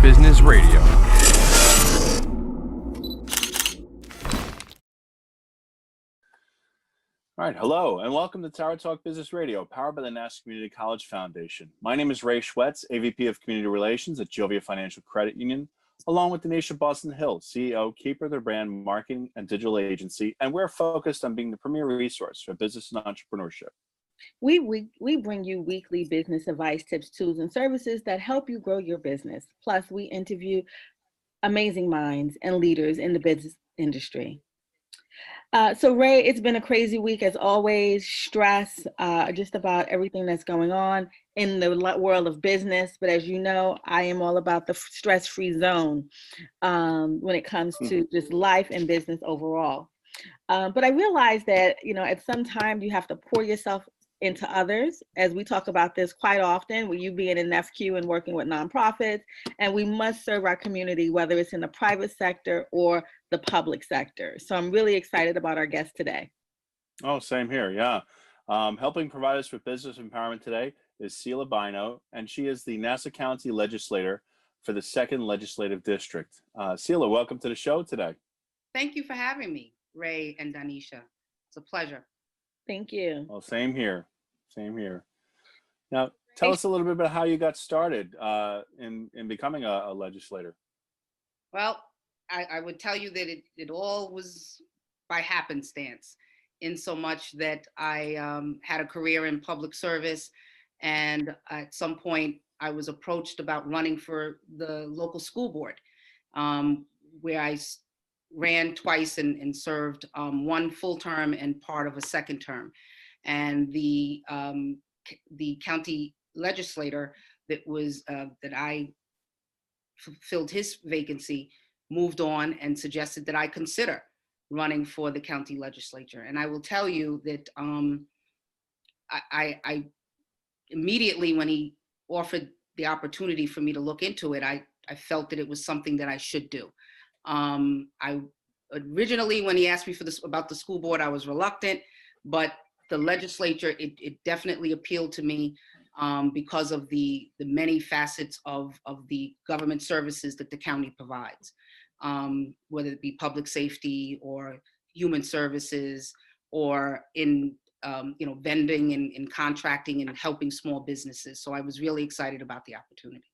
Business Radio. All right, hello, and welcome to Tower Talk Business Radio, powered by the National Community College Foundation. My name is Ray Schwetz, AVP of Community Relations at Jovia Financial Credit Union, along with Donyshia Boston Hill, CEO, keeper of their brand marketing and digital agency, and we're focused on being the premier resource for business and entrepreneurship. We bring you weekly business advice, tips, tools, and services that help you grow your business. Plus, we interview amazing minds and leaders in the business industry. So Ray, it's been a crazy week as always, stress, just about everything that's going on in the world of business. But as you know, I am all about the stress-free zone when it comes to just life and business overall. But I realized that, at some time you have to pour yourself into others, as we talk about this quite often, with you being in FQ and working with nonprofits, and we must serve our community, whether it's in the private sector or the public sector. So I'm really excited about our guest today. Oh, same here, yeah. Helping provide us with business empowerment today is Selia Bynoe, and she is the Nassau County legislator for the 2nd Legislative District. Selia, welcome to the show today. Thank you for having me, Ray and Donyshia. It's a pleasure. Thank you. Well, same here. Same here. Now, tell us a little bit about how you got started in becoming a legislator. Well, I would tell you that it all was by happenstance, in so much that I had a career in public service, and at some point I was approached about running for the local school board, where I ran twice and served one full term and part of a second term. And the county legislator that I filled his vacancy moved on and suggested that I consider running for the county legislature. And I will tell you that I immediately, when he offered the opportunity for me to look into it, I felt that it was something that I should do. I originally, when he asked me about the school board, I was reluctant, but the legislature, it definitely appealed to me because of the many facets of the government services that the county provides, whether it be public safety or human services, or in vending and contracting and helping small businesses. So I was really excited about the opportunity.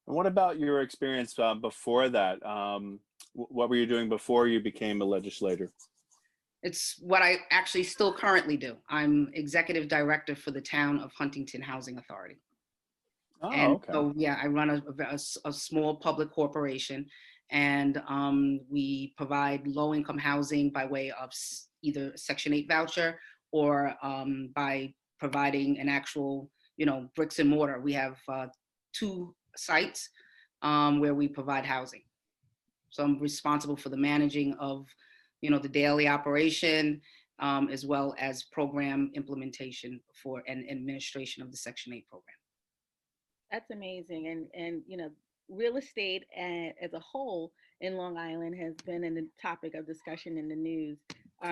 And what about your experience before that? What were you doing before you became a legislator? It's what I actually still currently do. I'm executive director for the town of Huntington Housing Authority. Oh, And okay. so, yeah, I run a small public corporation, and we provide low-income housing by way of either a Section 8 voucher or by providing an actual, bricks and mortar. We have 2 sites where we provide housing. So I'm responsible for the managing of, the daily operation, as well as program implementation and administration of the Section 8 program. That's amazing. And real estate as a whole in Long Island has been a topic of discussion in the news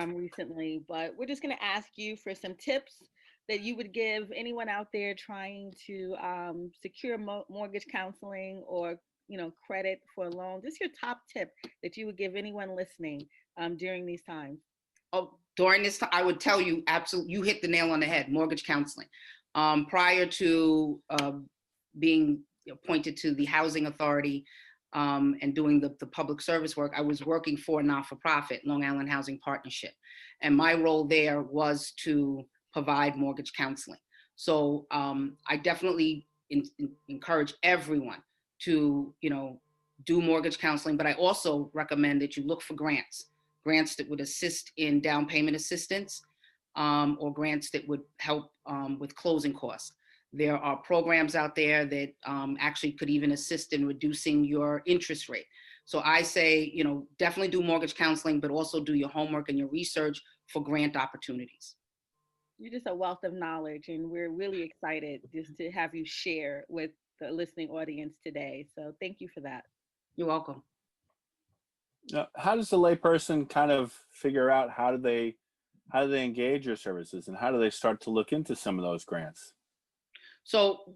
recently. But we're just going to ask you for some tips that you would give anyone out there trying to secure mortgage counseling or credit for a loan. Just your top tip that you would give anyone listening during these times. Oh, during this time, I would tell you, absolutely, you hit the nail on the head, mortgage counseling. Prior to being appointed to the housing authority and doing the public service work, I was working for a not-for-profit, Long Island Housing Partnership. And my role there was to provide mortgage counseling. So I definitely encourage everyone to, do mortgage counseling, but I also recommend that you look for grants that would assist in down payment assistance, or grants that would help with closing costs. There are programs out there that actually could even assist in reducing your interest rate. So I say, definitely do mortgage counseling, but also do your homework and your research for grant opportunities. You're just a wealth of knowledge, and we're really excited just to have you share with the listening audience today. So thank you for that. You're welcome. Now, how does the layperson kind of figure out how do they engage your services, and how do they start to look into some of those grants? So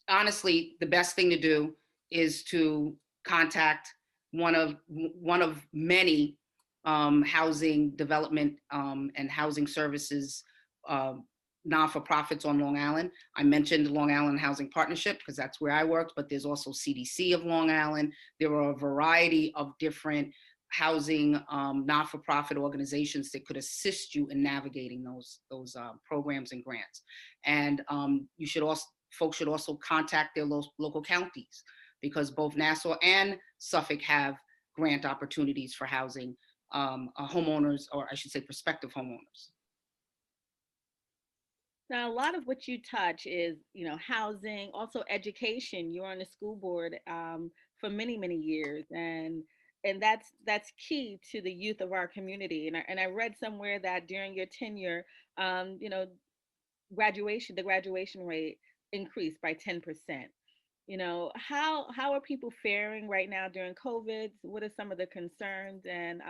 honestly, the best thing to do is to contact one of many housing development and housing services uh, non-for-profits on Long Island. I mentioned Long Island Housing Partnership because that's where I worked, but there's also CDC of Long Island. There are a variety of different housing not-for-profit organizations that could assist you in navigating those programs and grants. And you should also folks should also contact their local counties, because both Nassau and Suffolk have grant opportunities for housing homeowners, or I should say prospective homeowners. Now, a lot of what you touch is, housing, also education. You're on the school board for many, many years, and that's key to the youth of our community. And I read somewhere that during your tenure, um, you know, the graduation rate increased by 10%. How are people faring right now during COVID? What are some of the concerns, and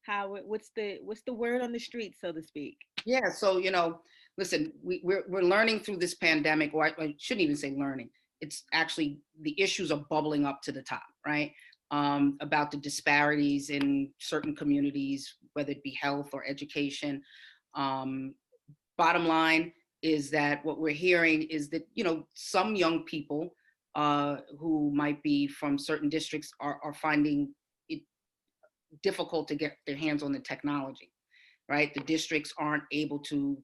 what's the word on the street, so to speak? Yeah, so listen, we're learning through this pandemic, or I shouldn't even say learning. It's actually the issues are bubbling up to the top, right? About the disparities in certain communities, whether it be health or education. Um, Bottom line is that what we're hearing is that some young people who might be from certain districts are finding it difficult to get their hands on the technology, right? The districts aren't able to,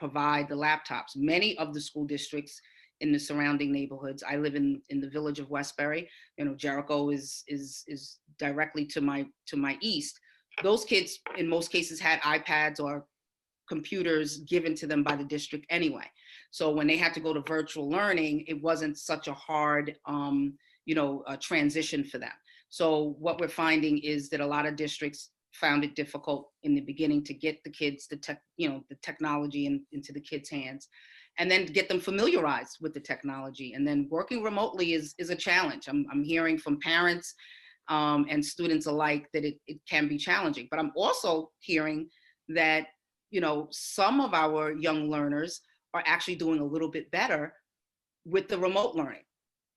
provide the laptops. Many of the school districts in the surrounding neighborhoods. I live in the village of Westbury. Jericho is directly to my east. Those kids, in most cases, had iPads or computers given to them by the district anyway. So when they had to go to virtual learning, it wasn't such a hard, transition for them. So what we're finding is that a lot of districts found it difficult in the beginning to get the kids the technology into the kids' hands, and then get them familiarized with the technology. And then working remotely is a challenge. I'm hearing from parents and students alike that it can be challenging. But I'm also hearing that some of our young learners are actually doing a little bit better with the remote learning,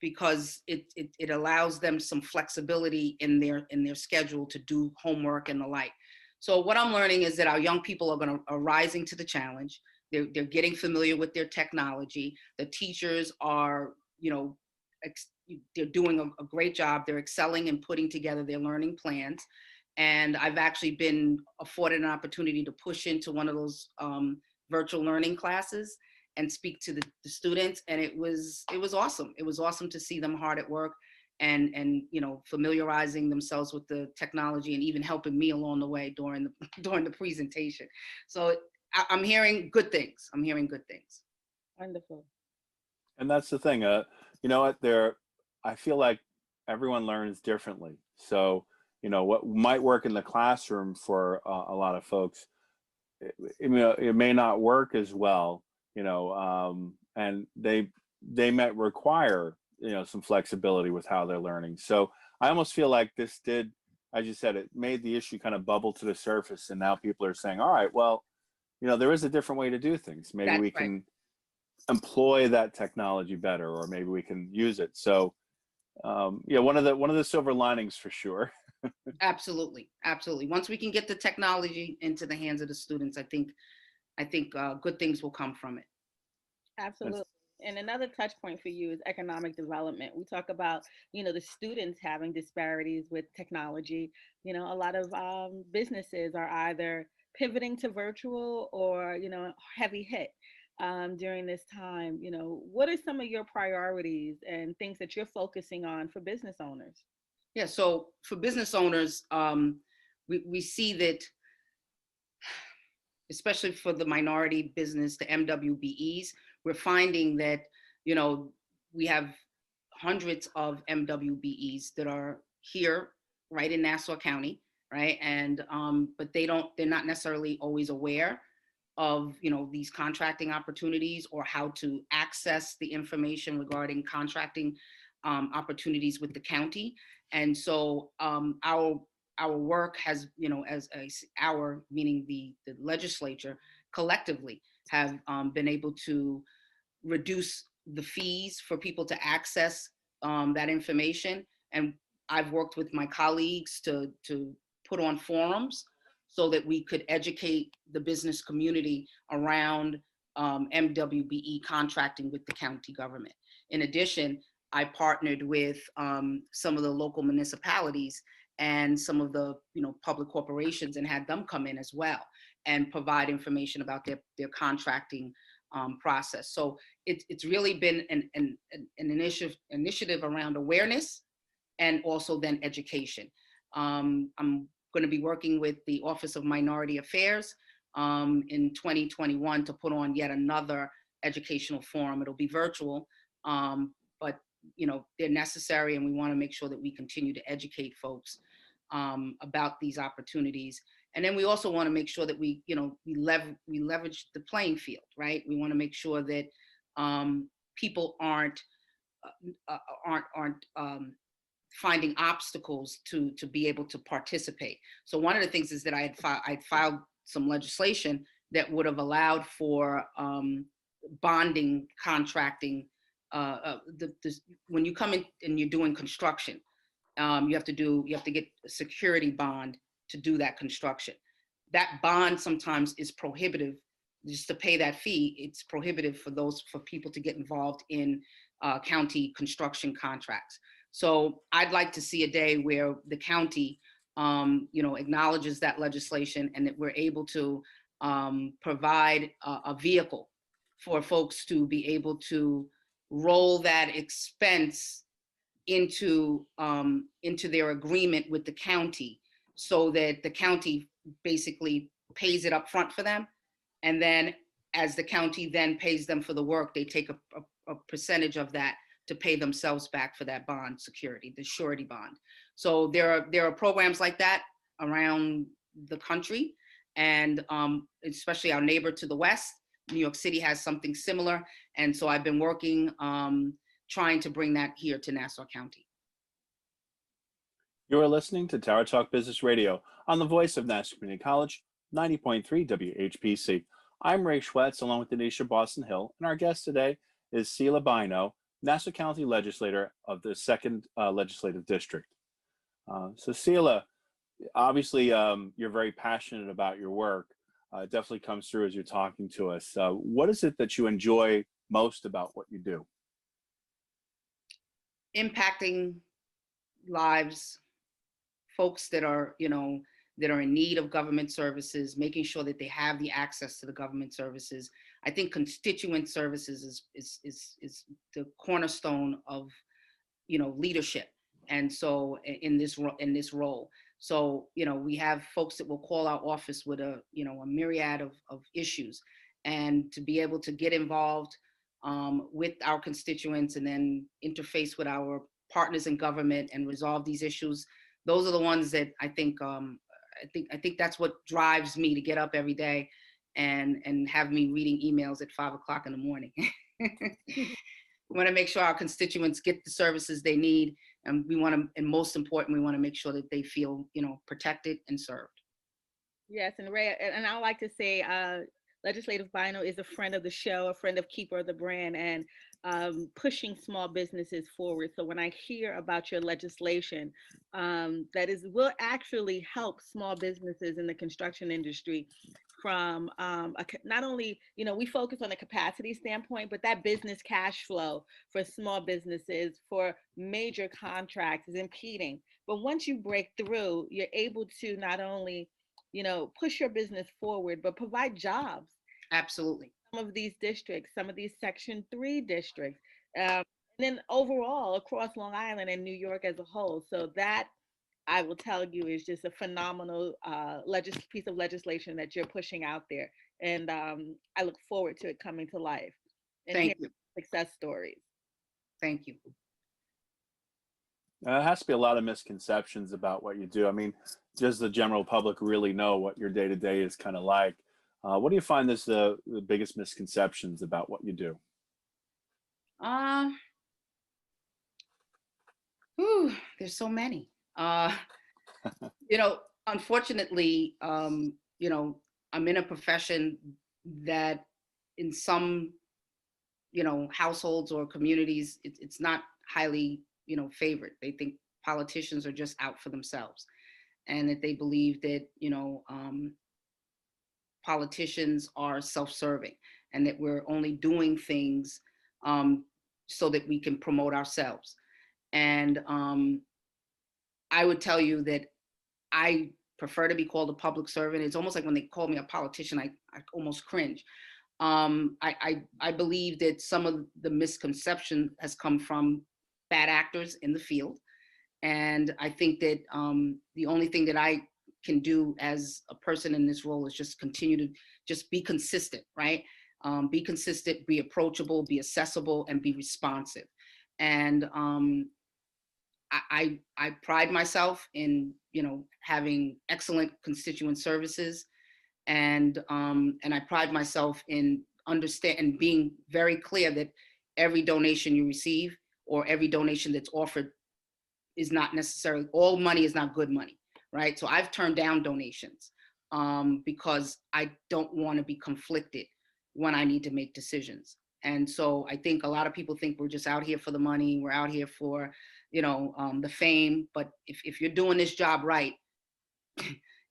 because it allows them some flexibility in their schedule to do homework and the like. So what I'm learning is that our young people are rising to the challenge. They're getting familiar with their technology. The teachers are, they're doing a great job. They're excelling in putting together their learning plans. And I've actually been afforded an opportunity to push into one of those virtual learning classes and speak to the students. And it was awesome. It was awesome to see them hard at work and familiarizing themselves with the technology, and even helping me along the way during the presentation. So I'm hearing good things. Wonderful. And that's the thing. You know what? I feel like everyone learns differently. So, what might work in the classroom for a lot of folks, it may not work as well. And they might require some flexibility with how they're learning. So I almost feel like this did, as you said, it made the issue kind of bubble to the surface, and now people are saying, all right, well, there is a different way to do things. Maybe That's we right. can employ that technology better, or maybe we can use it. So one of the silver linings for sure. Absolutely. Once we can get the technology into the hands of the students, I think good things will come from it. Absolutely. And another touch point for you is economic development. We talk about, the students having disparities with technology. A lot of businesses are either pivoting to virtual or, heavy hit during this time. What are some of your priorities and things that you're focusing on for business owners? Yeah, so for business owners, we see that, especially for the minority business, the MWBEs, we're finding that, we have hundreds of MWBEs that are here right in Nassau County, right? And, but they're not necessarily always aware of, these contracting opportunities, or how to access the information regarding contracting opportunities with the county. And so our work has, as our, meaning the legislature, collectively have been able to reduce the fees for people to access that information. And I've worked with my colleagues to put on forums so that we could educate the business community around MWBE contracting with the county government. In addition, I partnered with some of the local municipalities and some of the public corporations and had them come in as well and provide information about their contracting process. So it's really been an initiative around awareness and also then education. I'm going to be working with the Office of Minority Affairs in 2021 to put on yet another educational forum. It'll be virtual, but they're necessary, and we want to make sure that we continue to educate folks about these opportunities. And then we also want to make sure that we leverage the playing field, right? We want to make sure that people aren't finding obstacles to be able to participate. So one of the things is that I'd filed some legislation that would have allowed for bonding, contracting. When you come in and you're doing construction, you have to get a security bond to do that construction. That bond sometimes is prohibitive. Just to pay that fee, it's prohibitive for people to get involved in county construction contracts. So I'd like to see a day where the county, acknowledges that legislation and that we're able to provide a vehicle for folks to be able to roll that expense into their agreement with the county, so that the county basically pays it up front for them. And then as the county then pays them for the work, they take a percentage of that to pay themselves back for that bond security, the surety bond. So there are programs like that around the country, and especially our neighbor to the west, New York City, has something similar. And so I've been working, trying to bring that here to Nassau County. You are listening to Tower Talk Business Radio on the voice of Nassau Community College, 90.3 WHPC. I'm Ray Schwetz, along with Donyshia Boston Hill, and our guest today is Selia Bynoe, Nassau County Legislator of the 2nd Legislative District. So Selia, obviously you're very passionate about your work. It definitely comes through as you're talking to us. What is it that you enjoy most about what you do? Impacting lives, folks that are, that are in need of government services, making sure that they have the access to the government services. I think constituent services is the cornerstone of, leadership. And so in this role, so, we have folks that will call our office with a myriad of issues, and to be able to get involved with our constituents and then interface with our partners in government and resolve these issues. Those are the ones that I think that's what drives me to get up every day and have me reading emails at 5 o'clock in the morning. We want to make sure our constituents get the services they need, and and most important, we want to make sure that they feel, protected and served. Yes, and Ray, and I like to say, Legislative Bynoe is a friend of the show, a friend of Keeper of the Brand, and pushing small businesses forward. So when I hear about your legislation, will actually help small businesses in the construction industry from not only, we focus on a capacity standpoint, but that business cash flow for small businesses for major contracts is impeding. But once you break through, you're able to not only, push your business forward, but provide jobs. Absolutely. Some of these districts, some of these Section 3 districts, and then overall across Long Island and New York as a whole. So that, I will tell you, is just a phenomenal piece of legislation that you're pushing out there. And I look forward to it coming to life and Thank you. Success stories. Thank you. There has to be a lot of misconceptions about what you do. I mean, does the general public really know what your day-to-day is kind of like? What do you find is the biggest misconceptions about what you do? There's so many. Unfortunately, I'm in a profession that in some households or communities, it's not highly, favored. They think politicians are just out for themselves, and that they believe that, politicians are self-serving, and that we're only doing things so that we can promote ourselves. And I would tell you that I prefer to be called a public servant. It's almost like when they call me a politician, I almost cringe. I believe that some of the misconception has come from bad actors in the field. And I think that the only thing that I can do as a person in this role is just continue to just be consistent, right? Be consistent, be approachable, be accessible, and be responsive. And I pride myself in, having excellent constituent services, and I pride myself in understand and being very clear that every donation you receive or every donation that's offered is not necessarily, all money is not good money, right? So I've turned down donations because I don't want to be conflicted when I need to make decisions. And so I think a lot of people think we're just out here for the money, we're out here for, the fame. But if you're doing this job right,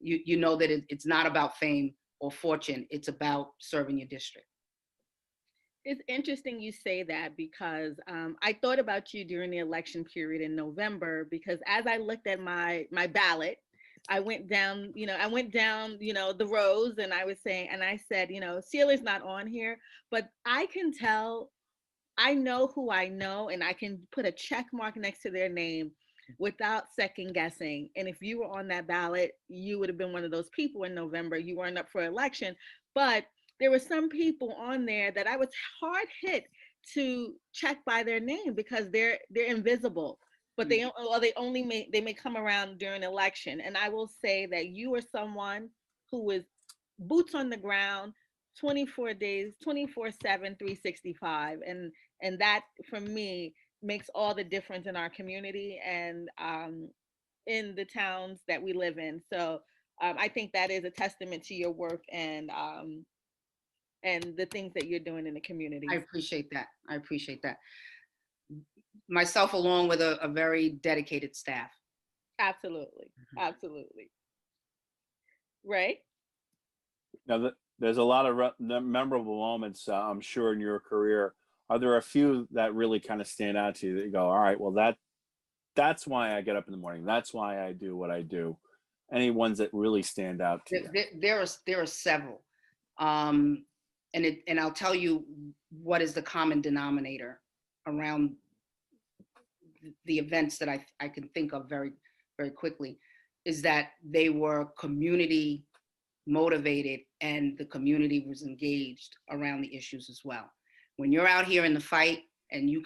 you know that it's not about fame or fortune, it's about serving your district. It's interesting you say that, because I thought about you during the election period in November, because as I looked at my ballot, I went down, the rows, and I was saying, and I said, Celia's not on here, but I can tell, I know who I know, and I can put a check mark next to their name without second guessing. And if you were on that ballot, you would have been one of those people in November. You weren't up for election, but there were some people on there that I was hard hit to check by their name, because they're invisible, but they may come around during election. And I will say that you are someone who is boots on the ground, 24 days, 24/7, 365. And that for me makes all the difference in our community and in the towns that we live in. So I think that is a testament to your work and the things that you're doing in the community. I appreciate that. Myself, along with a very dedicated staff. Absolutely. Absolutely. Right? Now, there's a lot of memorable moments, I'm sure, in your career. Are there a few that really kind of stand out to you that you go, all right, well, that's why I get up in the morning. That's why I do what I do. Any ones that really stand out to you? There are several. And I'll tell you what is the common denominator around the events that I can think of very, very quickly, is that they were community motivated and the community was engaged around the issues as well. When you're out here in the fight and you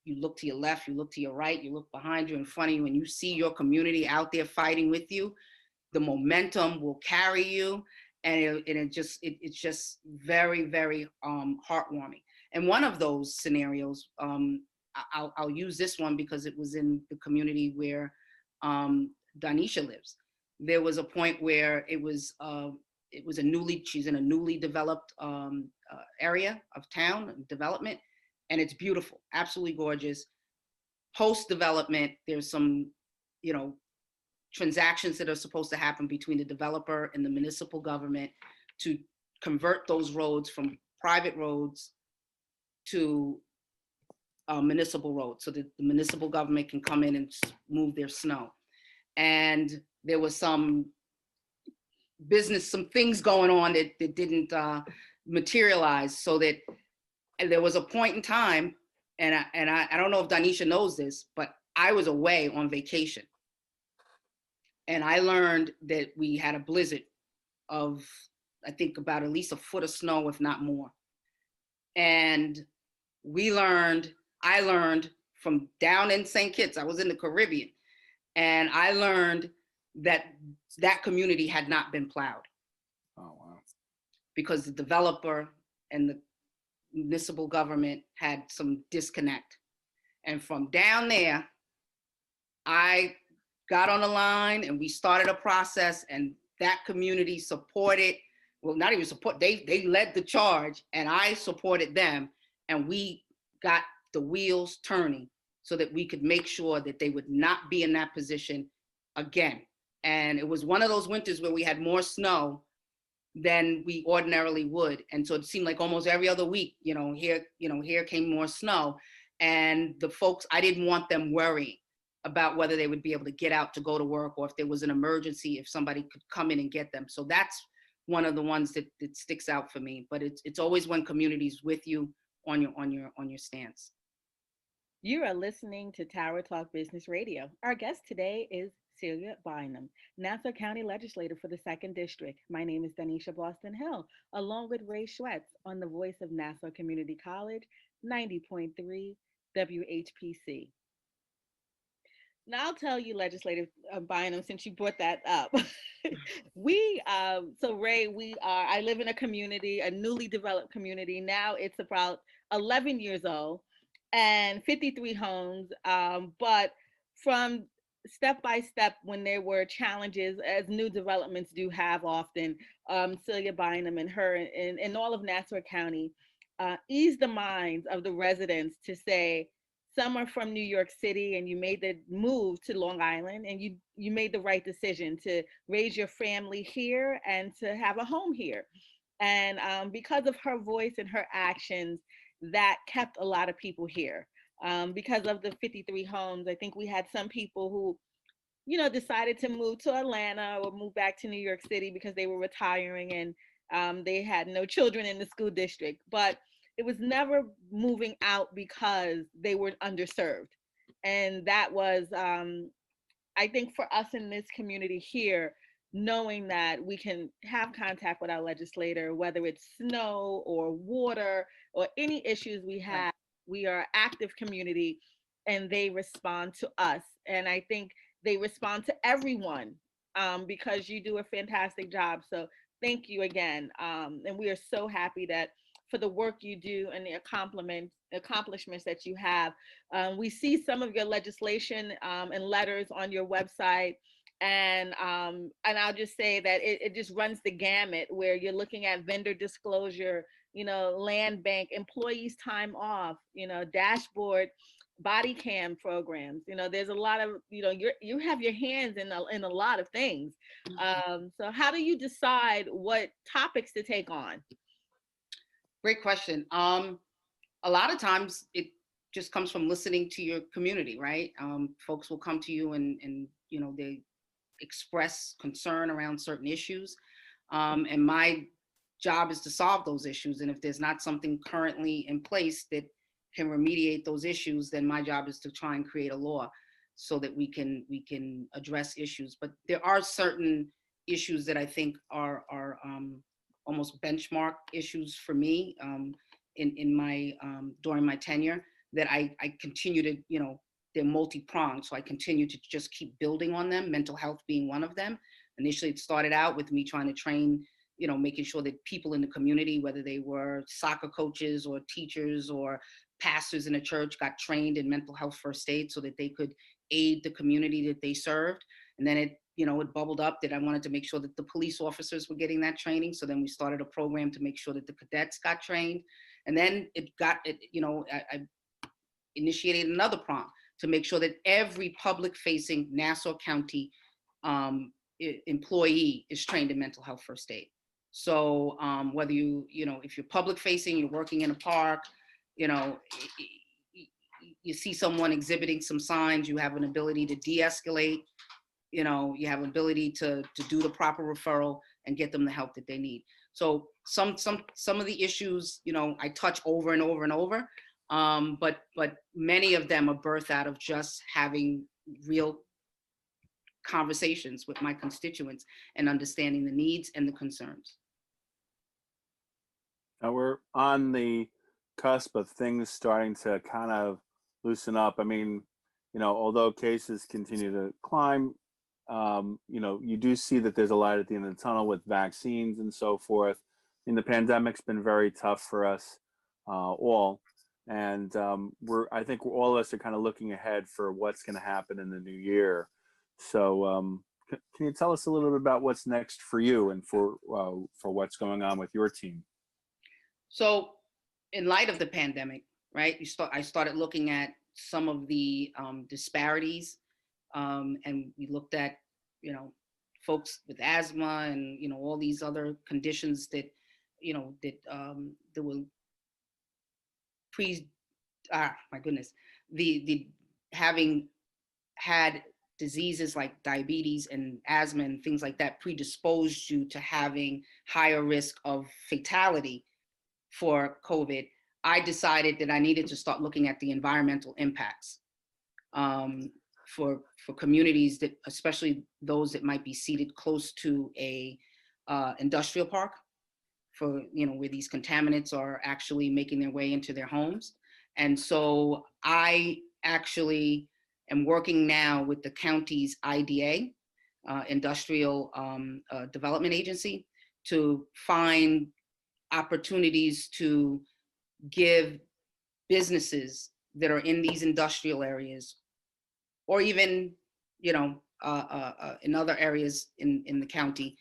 look to your left, you look to your right, you look behind you, in front of you, and you see your community out there fighting with you, the momentum will carry you. And it's just very, very heartwarming. And one of those scenarios, I'll use this one because it was in the community where Donyshia lives. There was a point where she's in a newly developed area of town development, and it's beautiful, absolutely gorgeous. Post development, there's some, transactions that are supposed to happen between the developer and the municipal government to convert those roads from private roads to municipal roads, so that the municipal government can come in and move their snow. And there was some things going on that didn't materialize, so that there was a point in time, and I don't know if Donyshia knows this, but I was away on vacation. And I learned that we had a blizzard of, I think, about at least a foot of snow, if not more. And I learned from down in St. Kitts, I was in the Caribbean, and I learned that community had not been plowed. Oh, wow. Because the developer and the municipal government had some disconnect. And from down there, I got on the line and we started a process, and that community supported, well, not even support, they led the charge, and I supported them. and we got the wheels turning so that we could make sure that they would not be in that position again. And it was one of those winters where we had more snow than we ordinarily would. And so it seemed like almost every other week, here came more snow. And the folks, I didn't want them worrying about whether they would be able to get out to go to work, or if there was an emergency, if somebody could come in and get them. So that's one of the ones that sticks out for me. But it's always when community's with you on your stance. You are listening to Tower Talk Business Radio. Our guest today is Selia Bynoe, Nassau County Legislator for the 2nd District. My name is Donyshia Boston Hill, along with Ray Schwetz on the voice of Nassau Community College, 90.3 WHPC. Now I'll tell you, Legislator Bynoe, since you brought that up. So Ray, I live in a community, a newly developed community. Now it's about 11 years old and 53 homes. But from step by step, when there were challenges, as new developments do have often, Selia Bynoe and her and all of Nassau County eased the minds of the residents to say, some are from New York City and you made the move to Long Island, and you made the right decision to raise your family here and to have a home here. And because of her voice and her actions, that kept a lot of people here. Because of the 53 homes, I think we had some people who, decided to move to Atlanta or move back to New York City because they were retiring and they had no children in the school district. But it was never moving out because they were underserved. And that was, I think, for us in this community here, knowing that we can have contact with our legislator, whether it's snow or water or any issues we have, we are an active community and they respond to us. And I think they respond to everyone because you do a fantastic job. So thank you again. And we are so happy that for the work you do and the accomplishments that you have. We see some of your legislation and letters on your website. And I'll just say that it just runs the gamut, where you're looking at vendor disclosure, land bank, employees' time off, dashboard, body cam programs. There's a lot of, you have your hands in a lot of things. So how do you decide what topics to take on? Great question. A lot of times it just comes from listening to your community, right? Folks will come to you and they express concern around certain issues. And my job is to solve those issues. And if there's not something currently in place that can remediate those issues, then my job is to try and create a law so that we can address issues. But there are certain issues that I think are almost benchmark issues for me in my during my tenure that I continue to, they're multi-pronged. So I continue to just keep building on them, mental health being one of them. Initially, it started out with me trying to train, making sure that people in the community, whether they were soccer coaches or teachers or pastors in a church, got trained in mental health first aid so that they could aid the community that they served. And then it bubbled up that I wanted to make sure that the police officers were getting that training. So then we started a program to make sure that the cadets got trained. And then I initiated another prong to make sure that every public-facing Nassau County employee is trained in mental health first aid. So whether if you're public-facing, you're working in a park, you see someone exhibiting some signs, you have an ability to de-escalate, you have an ability to do the proper referral and get them the help that they need. So some of the issues, I touch over and over and over, but many of them are birthed out of just having real conversations with my constituents and understanding the needs and the concerns. Now we're on the cusp of things starting to kind of loosen up. I mean, although cases continue to climb, you do see that there's a light at the end of the tunnel with vaccines and so forth. I mean, the pandemic's been very tough for us all. And I think all of us are kind of looking ahead for what's going to happen in the new year. So can you tell us a little bit about what's next for you and for what's going on with your team? So in light of the pandemic, right? I started looking at some of the disparities, and we looked at, you know, folks with asthma and, you know, all these other conditions that, you know, that were my goodness, the having had diseases like diabetes and asthma and things like that predisposed you to having higher risk of fatality for COVID. I decided that I needed to start looking at the environmental impacts for communities, that especially those that might be seated close to a industrial park, for, you know, where these contaminants are actually making their way into their homes. And so I actually am working now with the county's IDA, Industrial Development Agency, to find opportunities to give businesses that are in these industrial areas, or even, you know, in other areas in the county,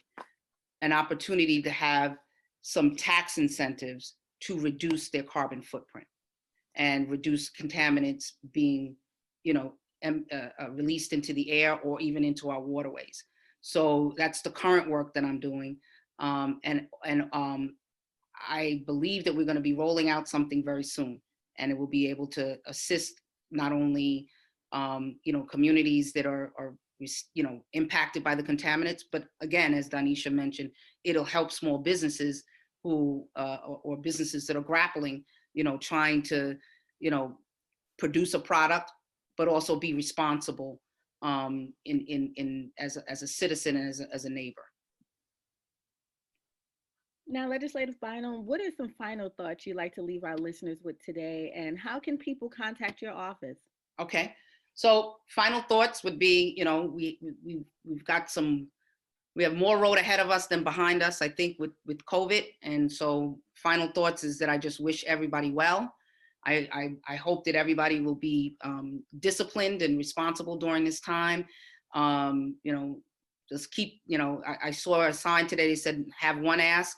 an opportunity to have some tax incentives to reduce their carbon footprint and reduce contaminants being, you know, released into the air or even into our waterways. So that's the current work that I'm doing. I believe that we're going to be rolling out something very soon, and it will be able to assist not only, you know, communities that are, you know, impacted by the contaminants, but again, as Donyshia mentioned, it'll help small businesses who, or businesses that are grappling, you know, trying to, you know, produce a product, but also be responsible as a citizen and as a neighbor. Now, Legislator Bynoe, what are some final thoughts you'd like to leave our listeners with today, and how can people contact your office? Okay, so final thoughts would be, you know, we've got we have more road ahead of us than behind us, I think, with COVID. And so final thoughts is that I just wish everybody well. I hope that everybody will be disciplined and responsible during this time. You know, just keep, you know, I saw a sign today that said, have one ask,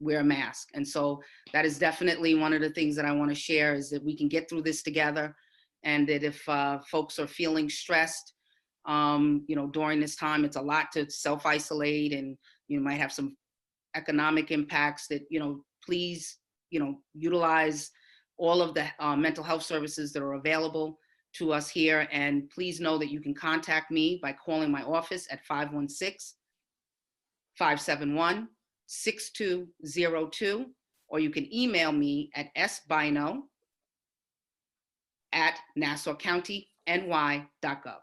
wear a mask. And so that is definitely one of the things that I want to share, is that we can get through this together. And that if folks are feeling stressed, you know, during this time, it's a lot to self-isolate, and you might have some economic impacts, that, you know, please, you know, utilize all of the mental health services that are available to us here. And please know that you can contact me by calling my office at 516-571-6202, or you can email me at sbynoe@nassaucountyny.gov.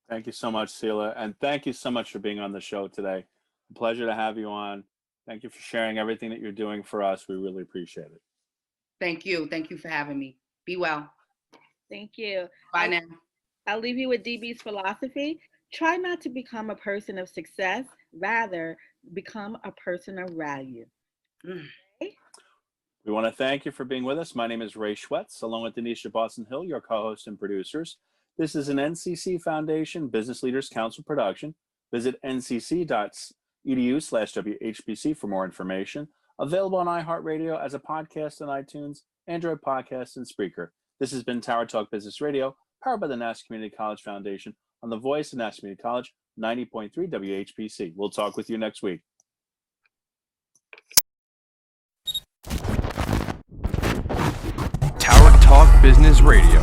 Thank you so much, Selia, and thank you so much for being on the show today. A pleasure to have you on. Thank you for sharing everything that you're doing for us. We really appreciate it. Thank you. Thank you for having me. Be well. Thank you. Bye now. I'll leave you with DB's philosophy. Try not to become a person of success, rather become a person of value. Okay? We want to thank you for being with us. My name is Ray Schwetz, along with Donyshia Boston-Hill, your co-hosts and producers. This is an NCC Foundation Business Leaders Council production. Visit ncc.edu/WHBC for more information. Available on iHeartRadio as a podcast on iTunes, Android Podcasts, and Spreaker. This has been Tower Talk Business Radio, powered by the Nassau Community College Foundation on the voice of Nassau Community College, 90.3 WHBC. We'll talk with you next week. Tower Talk Business Radio.